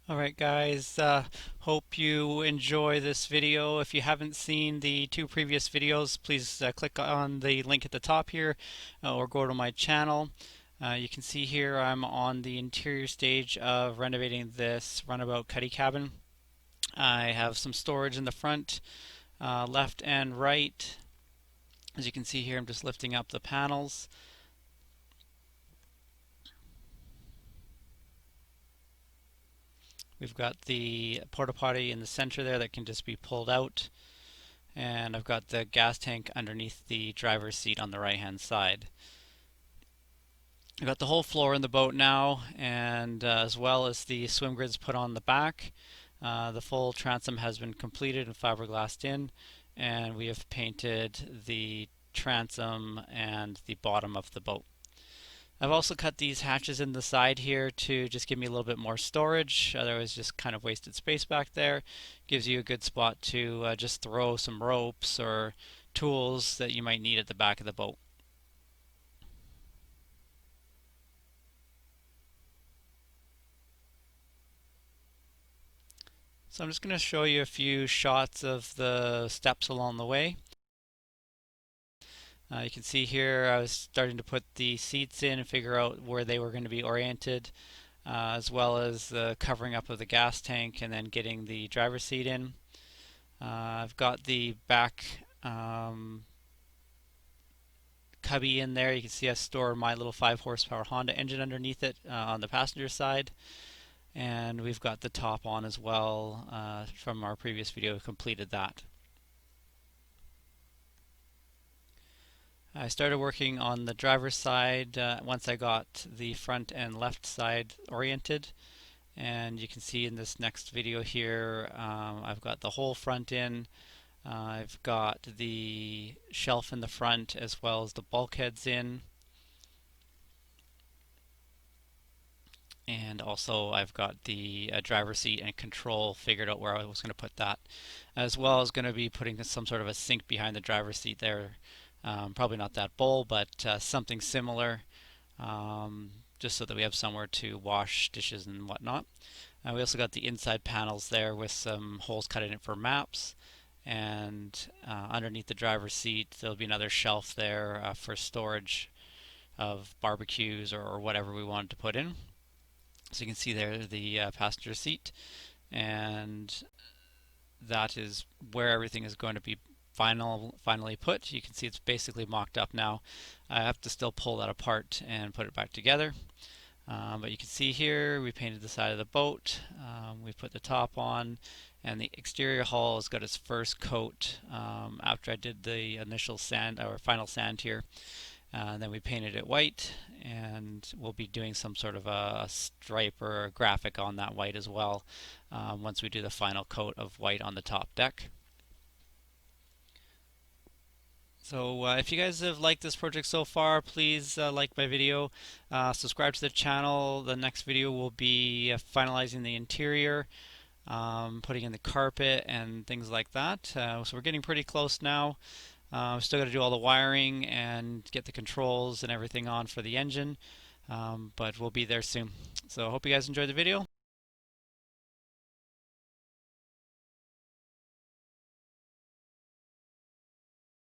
Alright guys, hope you enjoy this video. If you haven't seen the two previous videos, please click on the link at the top here or go to my channel. You can see here I'm on the interior stage of renovating this Runabout cuddy cabin. I have some storage in the front, left and right. As you can see here, I'm just lifting up the panels. We've got the porta potty in the center there that can just be pulled out. And I've got the gas tank underneath the driver's seat on the right hand side. I've got the whole floor in the boat now, and as well as the swim grids put on the back. The full transom has been completed and fiberglassed in, and we have painted the transom and the bottom of the boat. I've also cut these hatches in the side here to just give me a little bit more storage. Otherwise, just kind of wasted space back there. Gives you a good spot to just throw some ropes or tools that you might need at the back of the boat. So I'm just going to show you a few shots of the steps along the way. You can see here I was starting to put the seats in and figure out where they were going to be oriented, as well as the covering up of the gas tank and then getting the driver's seat in. I've got the back cubby in there. You can see I stored my little 5 horsepower Honda engine underneath it on the passenger side. And we've got the top on as well from our previous video, completed that. I started working on the driver's side once I got the front and left side oriented. And you can see in this next video here, I've got the whole front in. I've got the shelf in the front as well as the bulkheads in. And also I've got the driver's seat and control figured out where I was going to put that, as well as going to be putting some sort of a sink behind the driver's seat there. Probably not that bowl, but something similar, just so that we have somewhere to wash dishes and whatnot. We also got the inside panels there with some holes cut in it for maps. And underneath the driver's seat, there'll be another shelf there for storage of barbecues or whatever we wanted to put in. So you can see there the passenger seat, and that is where everything is going to be finally put. You can see it's basically mocked up now. I have to still pull that apart and put it back together. But you can see here we painted the side of the boat. We put the top on, and the exterior hull has got its first coat after I did the initial sand or final sand here. Then we painted it white, and we'll be doing some sort of a stripe or a graphic on that white as well once we do the final coat of white on the top deck. So if you guys have liked this project so far, please like my video, subscribe to the channel. The next video will be finalizing the interior, putting in the carpet and things like that. So we're getting pretty close now. Still got to do all the wiring and get the controls and everything on for the engine, but we'll be there soon. So I hope you guys enjoyed the video.